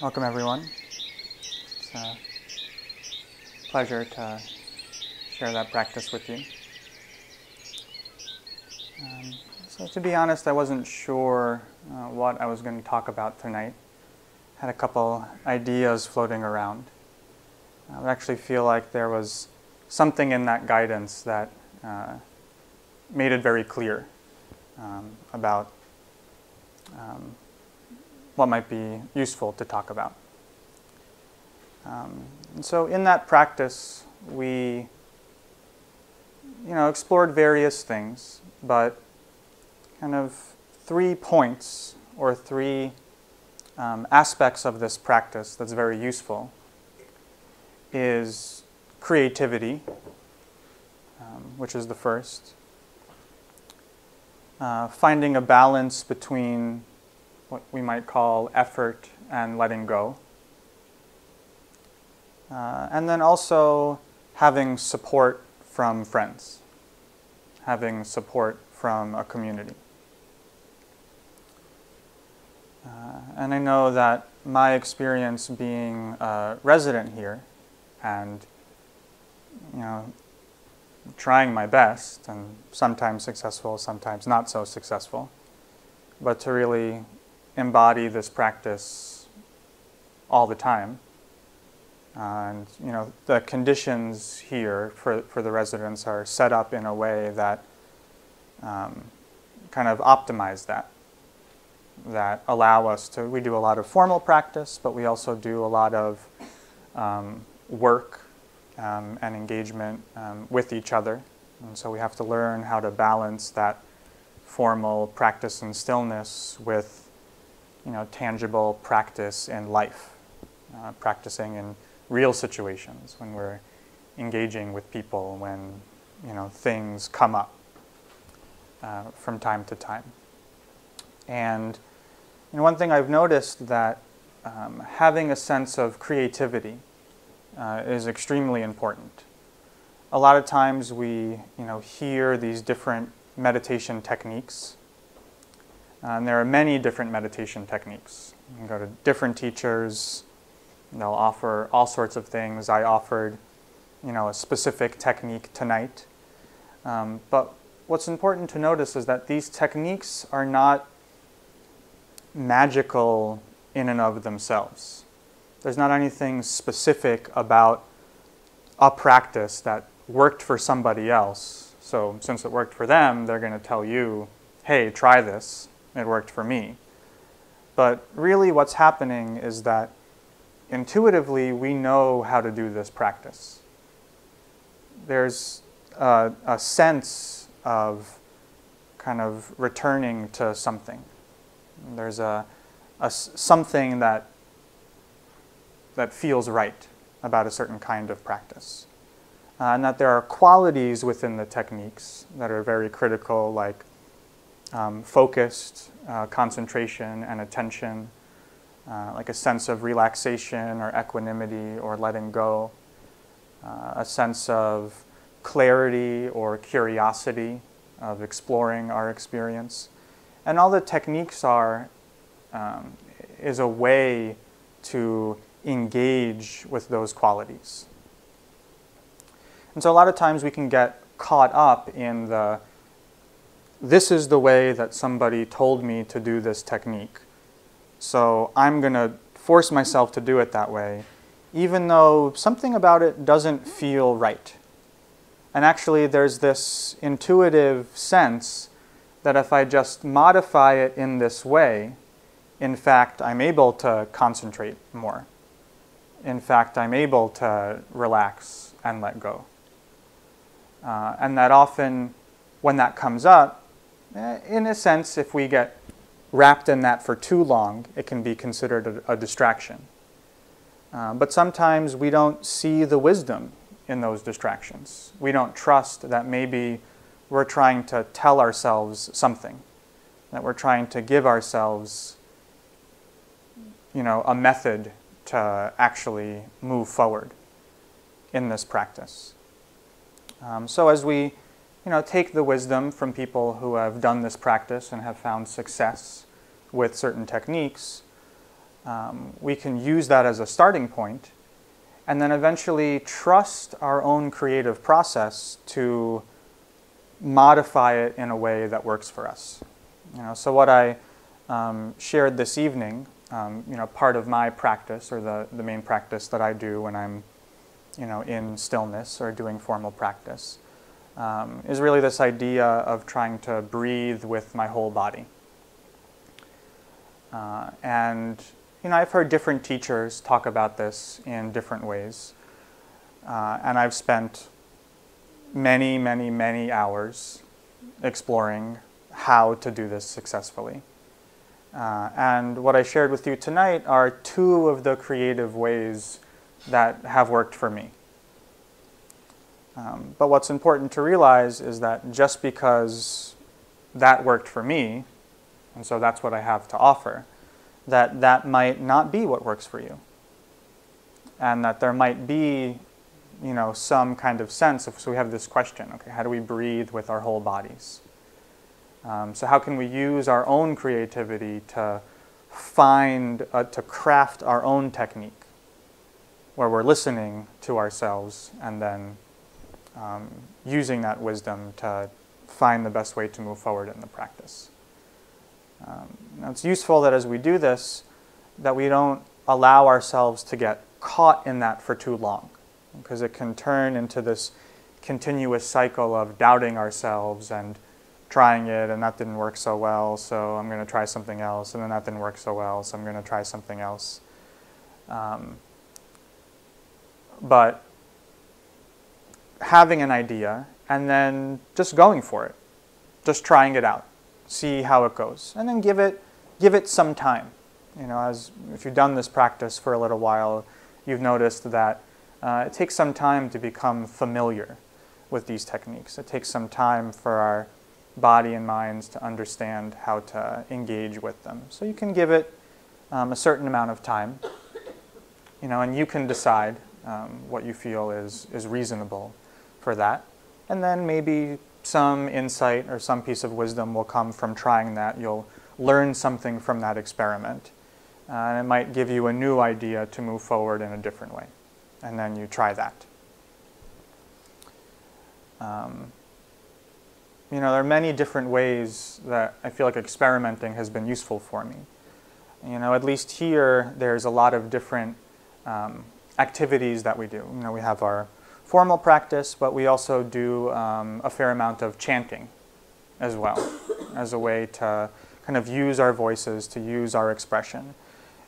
Welcome everyone. It's a pleasure to share that practice with you. So to be honest, I wasn't sure what I was going to talk about tonight. Had a couple ideas floating around. I actually feel like there was something in that guidance that made it very clear about what might be useful to talk about. And so in that practice, we explored various things, but kind of 3 points or 3 aspects of this practice that's very useful is creativity, which is the first, finding a balance between what we might call effort and letting go, and then also having support from friends, having support from a community. And I know that my experience being a resident here and trying my best, and sometimes successful, sometimes not so successful, but to really embody this practice all the time. And the conditions here for the residents are set up in a way that kind of optimize that allow us to, we do a lot of formal practice, but we also do a lot of work and engagement with each other. And so we have to learn how to balance that formal practice in stillness with tangible practice in life, practicing in real situations when we're engaging with people, when things come up from time to time. And one thing I've noticed that having a sense of creativity is extremely important. A lot of times we hear these different meditation techniques. And there are many different meditation techniques. You can go to different teachers. They'll offer all sorts of things. I offered a specific technique tonight. But what's important to notice is that these techniques are not magical in and of themselves. There's not anything specific about a practice that worked for somebody else. So since it worked for them, they're going to tell you, hey, try this. It worked for me. But really what's happening is that intuitively we know how to do this practice. There's a sense of kind of returning to something. There's a something that feels right about a certain kind of practice. And that there are qualities within the techniques that are very critical, like focused, concentration and attention, like a sense of relaxation or equanimity or letting go, a sense of clarity or curiosity of exploring our experience. And all the techniques is a way to engage with those qualities. And so a lot of times we can get caught up in this is the way that somebody told me to do this technique. So I'm going to force myself to do it that way, even though something about it doesn't feel right. And actually there's this intuitive sense that if I just modify it in this way, in fact, I'm able to concentrate more. In fact, I'm able to relax and let go. And that often, when that comes up, in a sense, if we get wrapped in that for too long, it can be considered a distraction. But sometimes we don't see the wisdom in those distractions. We don't trust that maybe we're trying to tell ourselves something, that we're trying to give ourselves a method to actually move forward in this practice. So as we take the wisdom from people who have done this practice and have found success with certain techniques, we can use that as a starting point, and then eventually trust our own creative process to modify it in a way that works for us. So what I shared this evening, part of my practice, or the main practice that I do when I'm in stillness or doing formal practice, is really this idea of trying to breathe with my whole body. And I've heard different teachers talk about this in different ways. And I've spent many, many, many hours exploring how to do this successfully. And what I shared with you tonight are two of the creative ways that have worked for me. But what's important to realize is that just because that worked for me, and so that's what I have to offer, that might not be what works for you. And that there might be, some kind of sense of, so we have this question, okay, how do we breathe with our whole bodies? So how can we use our own creativity to to craft our own technique, where we're listening to ourselves and then using that wisdom to find the best way to move forward in the practice. Now it's useful that as we do this, that we don't allow ourselves to get caught in that for too long, because it can turn into this continuous cycle of doubting ourselves and trying it, and that didn't work so well, so I'm going to try something else, and then that didn't work so well, so I'm going to try something else. But having an idea and then just going for it, just trying it out, see how it goes, and then give it some time. As if you've done this practice for a little while, you've noticed that it takes some time to become familiar with these techniques. It takes some time for our body and minds to understand how to engage with them. So you can give it a certain amount of time, and you can decide what you feel is reasonable for that. And then maybe some insight or some piece of wisdom will come from trying that. You'll learn something from that experiment. And it might give you a new idea to move forward in a different way. And then you try that. There are many different ways that I feel like experimenting has been useful for me. At least here, there's a lot of different activities that we do. We have our formal practice, but we also do a fair amount of chanting as well, as a way to kind of use our voices, to use our expression.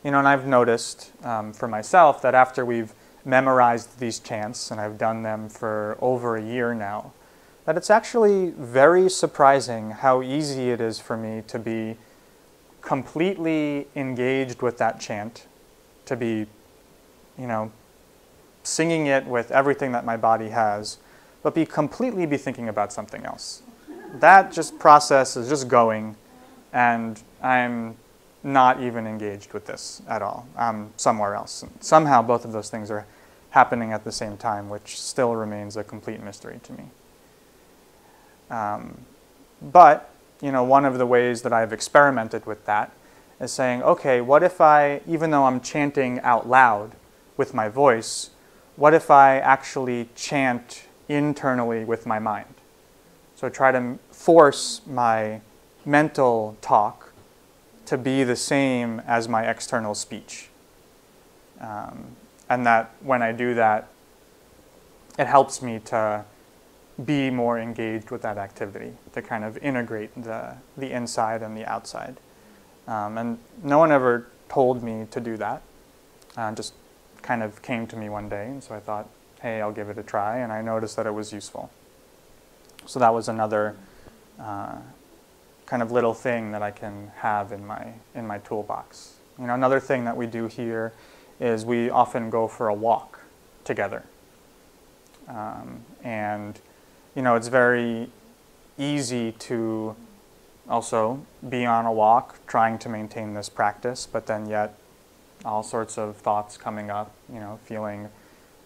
And I've noticed for myself that after we've memorized these chants, and I've done them for over a year now, that it's actually very surprising how easy it is for me to be completely engaged with that chant, to be, singing it with everything that my body has, but be thinking about something else. That process is just going, and I'm not even engaged with this at all. I'm somewhere else. And somehow both of those things are happening at the same time, which still remains a complete mystery to me. But one of the ways that I've experimented with that is saying, okay, what if I, even though I'm chanting out loud with my voice, what if I actually chant internally with my mind? So try to force my mental talk to be the same as my external speech. And that when I do that, it helps me to be more engaged with that activity, to kind of integrate the inside and the outside. And no one ever told me to do that. Just kind of came to me one day, and so I thought, hey, I'll give it a try, and I noticed that it was useful. So that was another kind of little thing that I can have in my toolbox. Another thing that we do here is we often go for a walk together. And it's very easy to also be on a walk trying to maintain this practice, but then yet all sorts of thoughts coming up, feeling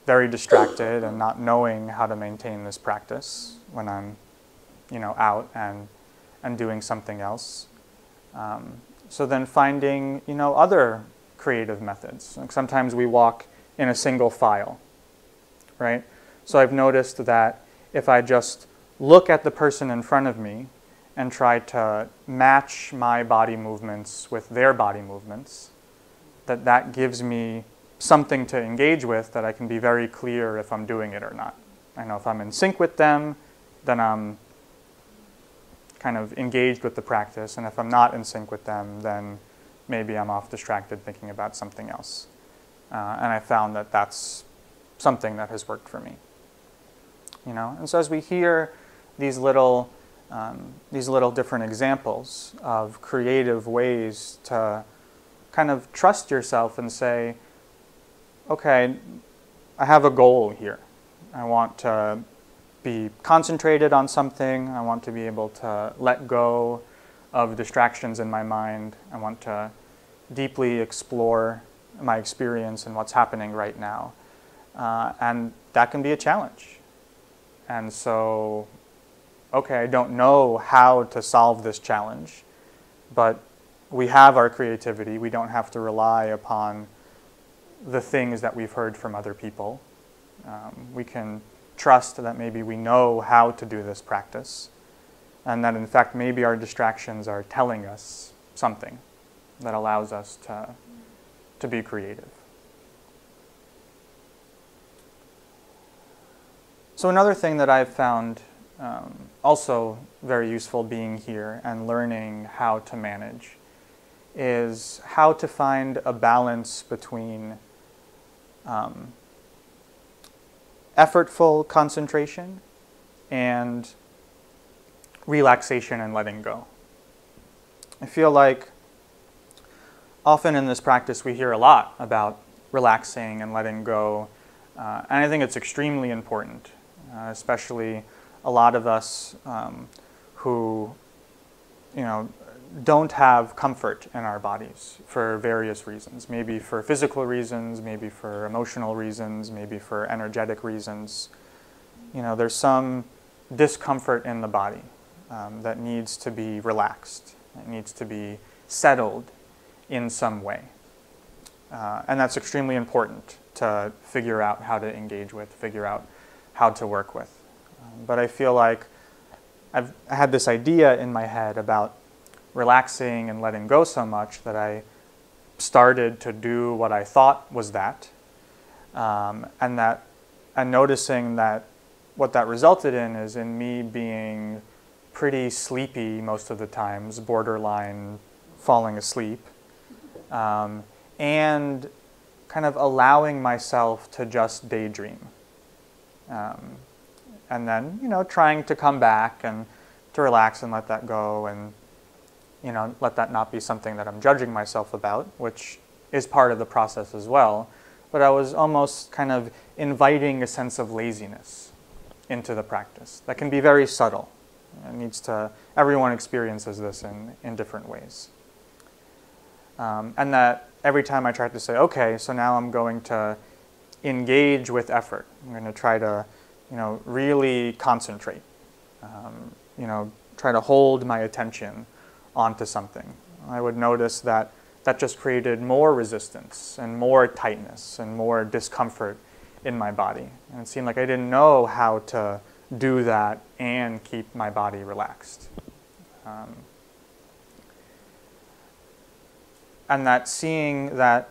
very distracted and not knowing how to maintain this practice when I'm, out and doing something else. So then finding, other creative methods. Like sometimes we walk in a single file, right? So I've noticed that if I just look at the person in front of me and try to match my body movements with their body movements, that gives me something to engage with that I can be very clear if I'm doing it or not. I know if I'm in sync with them, then I'm kind of engaged with the practice, and if I'm not in sync with them, then maybe I'm off distracted thinking about something else. And I found that that's something that has worked for me. You know, and so as we hear these little different examples of creative ways to kind of trust yourself and say, okay, I have a goal here. I want to be concentrated on something. I want to be able to let go of distractions in my mind. I want to deeply explore my experience and what's happening right now. And that can be a challenge. And so, okay, I don't know how to solve this challenge, but we have our creativity. We don't have to rely upon the things that we've heard from other people. We can trust that maybe we know how to do this practice, and that in fact maybe our distractions are telling us something that allows us to be creative. So another thing that I've found also very useful being here and learning how to manage is how to find a balance between effortful concentration and relaxation and letting go. I feel like often in this practice we hear a lot about relaxing and letting go, and I think it's extremely important, especially a lot of us who, you know, don't have comfort in our bodies for various reasons. Maybe for physical reasons, maybe for emotional reasons, maybe for energetic reasons. You know, there's some discomfort in the body that needs to be relaxed. It needs to be settled in some way. And that's extremely important to figure out how to engage with, figure out how to work with. But I feel like I had this idea in my head about relaxing and letting go so much that I started to do what I thought was that, and noticing that what that resulted in is in me being pretty sleepy most of the times, borderline falling asleep, and kind of allowing myself to just daydream, and then, you know, trying to come back and to relax and let that go, and, you know, let that not be something that I'm judging myself about, which is part of the process as well. But I was almost kind of inviting a sense of laziness into the practice that can be very subtle. Everyone experiences this in different ways. And that every time I tried to say, okay, so now I'm going to engage with effort. I'm going to try to, you know, really concentrate. You know, try to hold my attention onto something. I would notice that that just created more resistance and more tightness and more discomfort in my body. And it seemed like I didn't know how to do that and keep my body relaxed. And that seeing that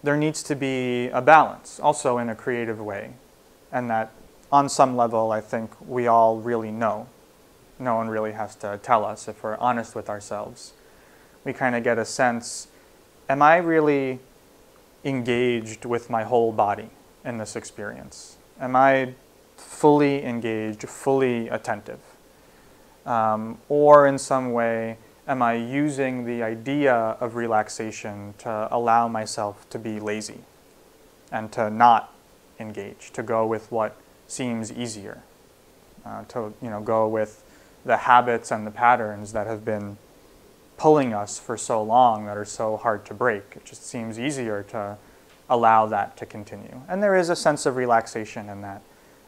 there needs to be a balance, also in a creative way, and that on some level I think we all really know. No one really has to tell us if we're honest with ourselves. We kind of get a sense, am I really engaged with my whole body in this experience? Am I fully engaged, fully attentive? Or in some way, am I using the idea of relaxation to allow myself to be lazy and to not engage, to go with what seems easier, to, you know, go with the habits and the patterns that have been pulling us for so long, that are so hard to break. It just seems easier to allow that to continue. And there is a sense of relaxation in that.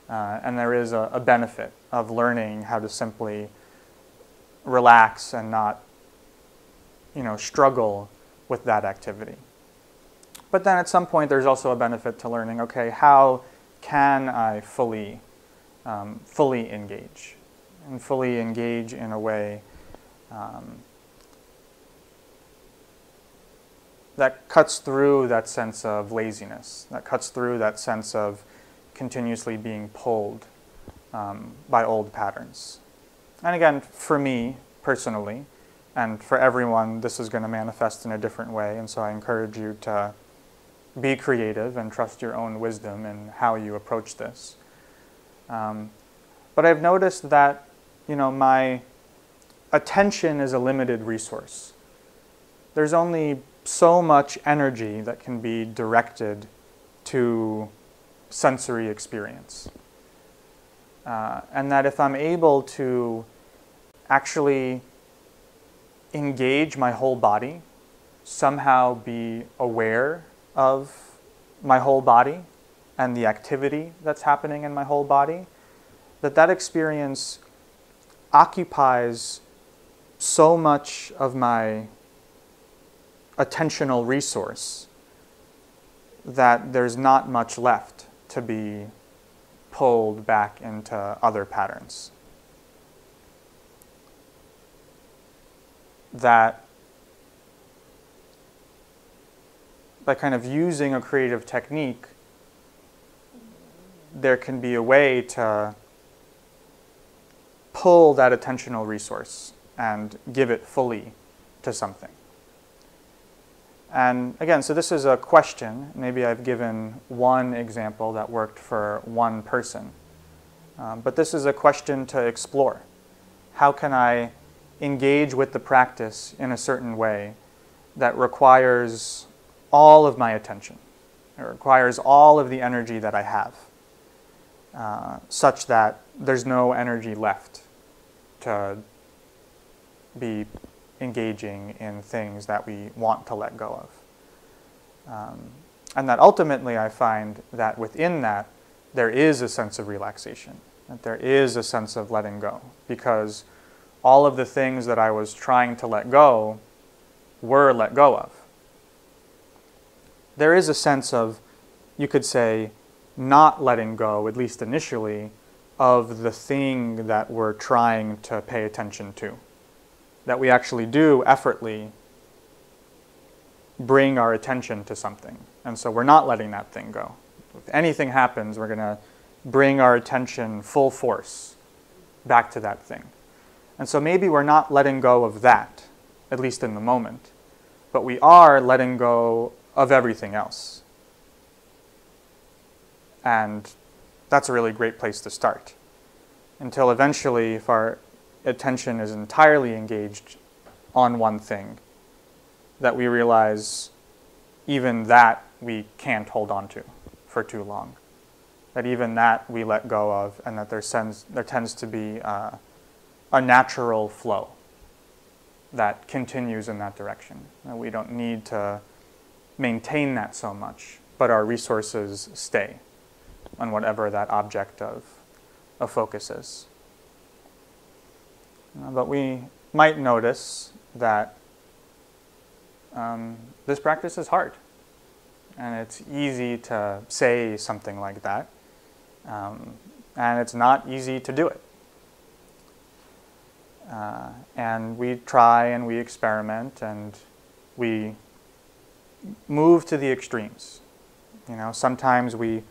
And there is a benefit of learning how to simply relax and not, you know, struggle with that activity. But then at some point there's also a benefit to learning, okay, how can I fully engage? And fully engage in a way that cuts through that sense of laziness, that cuts through that sense of continuously being pulled by old patterns. And again, for me personally, and for everyone, this is going to manifest in a different way, and so I encourage you to be creative and trust your own wisdom in how you approach this. But I've noticed that, my attention is a limited resource. There's only so much energy that can be directed to sensory experience. And that if I'm able to actually engage my whole body, somehow be aware of my whole body and the activity that's happening in my whole body, that experience occupies so much of my attentional resource that there's not much left to be pulled back into other patterns. That by kind of using a creative technique, there can be a way to pull that attentional resource and give it fully to something. And again, so this is a question. Maybe I've given one example that worked for one person. But this is a question to explore. How can I engage with the practice in a certain way that requires all of my attention? It requires all of the energy that I have, such that there's no energy left to be engaging in things that we want to let go of. And that ultimately I find that within that there is a sense of relaxation, that there is a sense of letting go, because all of the things that I was trying to let go were let go of. There is a sense of, you could say, not letting go, at least initially, of the thing that we're trying to pay attention to. That we actually do effortlessly bring our attention to something. And so we're not letting that thing go. If anything happens, we're going to bring our attention full force back to that thing. And so maybe we're not letting go of that, at least in the moment, but we are letting go of everything else. And that's a really great place to start. Until eventually, if our attention is entirely engaged on one thing, that we realize even that we can't hold on to for too long. That even that we let go of, and that there tends to be a natural flow that continues in that direction. And we don't need to maintain that so much, but our resources stay on whatever that object of focus is. But we might notice that this practice is hard, and it's easy to say something like that, and it's not easy to do it. And we try and we experiment and we move to the extremes. Sometimes we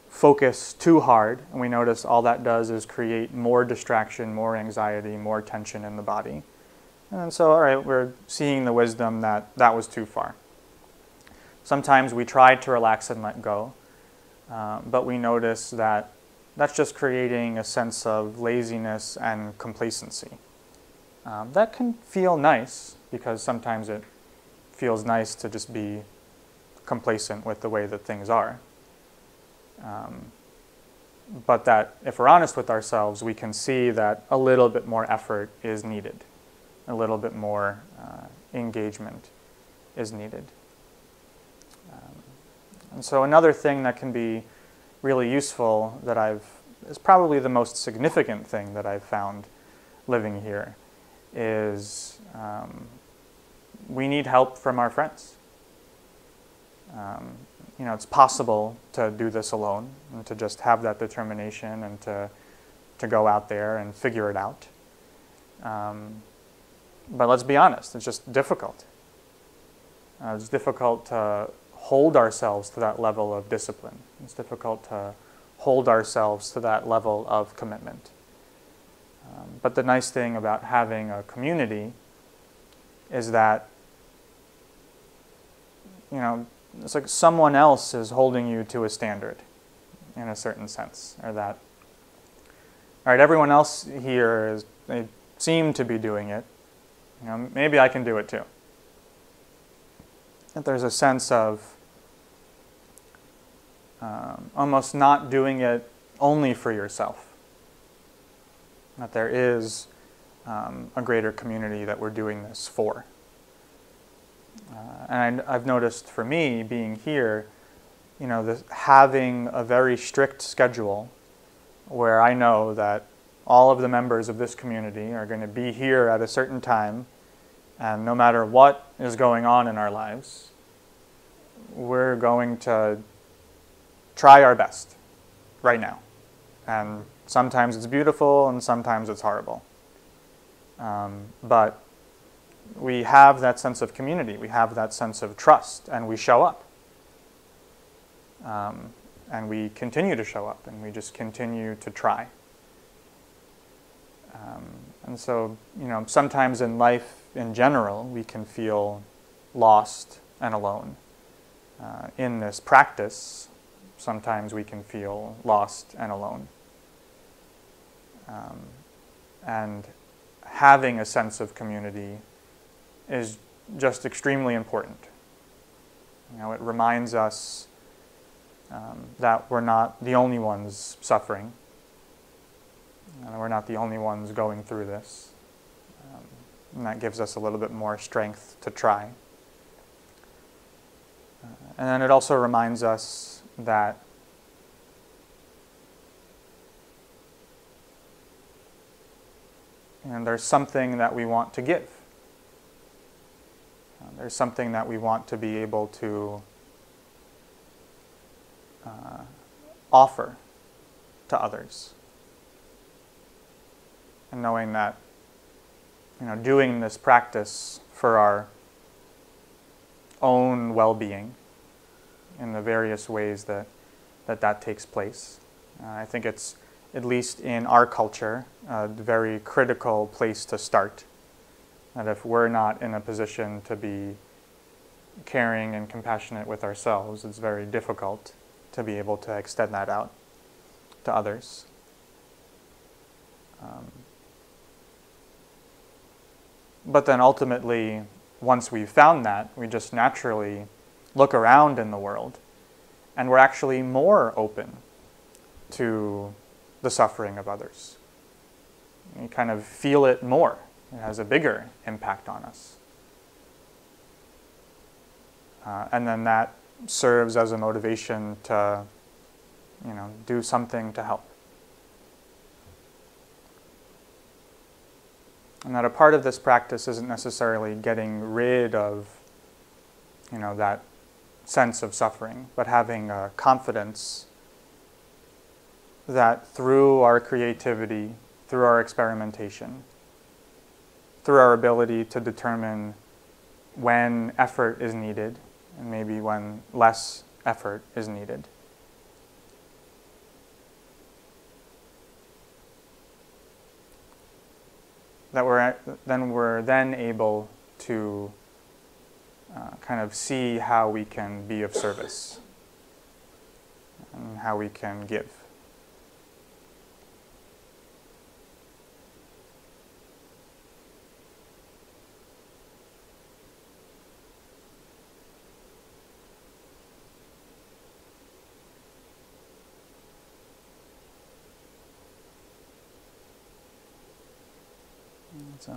focus too hard, and we notice all that does is create more distraction, more anxiety, more tension in the body. And so, all right, we're seeing the wisdom that that was too far. Sometimes we try to relax and let go, but we notice that that's just creating a sense of laziness and complacency. That can feel nice, because sometimes it feels nice to just be complacent with the way that things are. But that, if we're honest with ourselves, we can see that a little bit more effort is needed. A little bit more engagement is needed. And so another thing that can be really useful is probably the most significant thing that I've found living here, is we need help from our friends. It's possible to do this alone and to just have that determination and to go out there and figure it out. But let's be honest, it's just difficult. It's difficult to hold ourselves to that level of discipline. It's difficult to hold ourselves to that level of commitment. But the nice thing about having a community is that, it's like someone else is holding you to a standard in a certain sense. Or that, all right, everyone else here, they seem to be doing it. Maybe I can do it too. That there's a sense of almost not doing it only for yourself. That there is a greater community that we're doing this for. And I've noticed for me, being here, having a very strict schedule where I know that all of the members of this community are going to be here at a certain time, and no matter what is going on in our lives, we're going to try our best right now. And sometimes it's beautiful and sometimes it's horrible. But we have that sense of community, we have that sense of trust, and we show up. And we continue to show up, and we just continue to try. And so, sometimes in life in general, we can feel lost and alone. In this practice, sometimes we can feel lost and alone. And having a sense of community is just extremely important. It reminds us that we're not the only ones suffering. We're not the only ones going through this. And that gives us a little bit more strength to try. And then it also reminds us that there's something that we want to give. There's something that we want to be able to offer to others. And knowing that, doing this practice for our own well-being in the various ways that takes place. I think it's, at least in our culture, a very critical place to start. That if we're not in a position to be caring and compassionate with ourselves, it's very difficult to be able to extend that out to others. But then ultimately, once we've found that, we just naturally look around in the world, and we're actually more open to the suffering of others. You kind of feel it more. It has a bigger impact on us. And then that serves as a motivation to, do something to help. And that a part of this practice isn't necessarily getting rid of, that sense of suffering, but having a confidence that through our creativity, through our experimentation, through our ability to determine when effort is needed, and maybe when less effort is needed, that we're then able to kind of see how we can be of service and how we can give. So,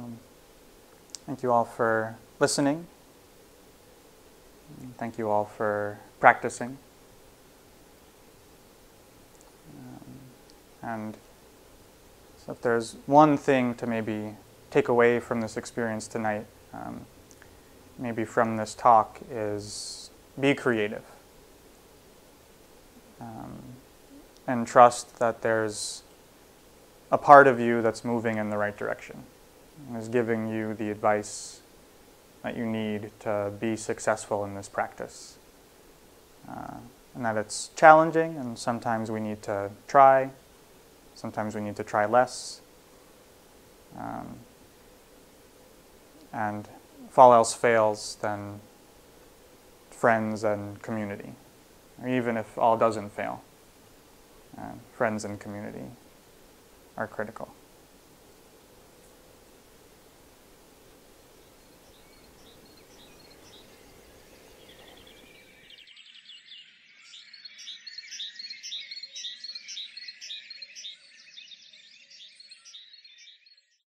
thank you all for listening. Thank you all for practicing. And so if there's one thing to maybe take away from this experience tonight, maybe from this talk, is be creative. And trust that there's a part of you that's moving in the right direction and is giving you the advice that you need to be successful in this practice. And that it's challenging, and sometimes we need to try, sometimes we need to try less. And if all else fails, then friends and community. Or even if all doesn't fail, friends and community are critical.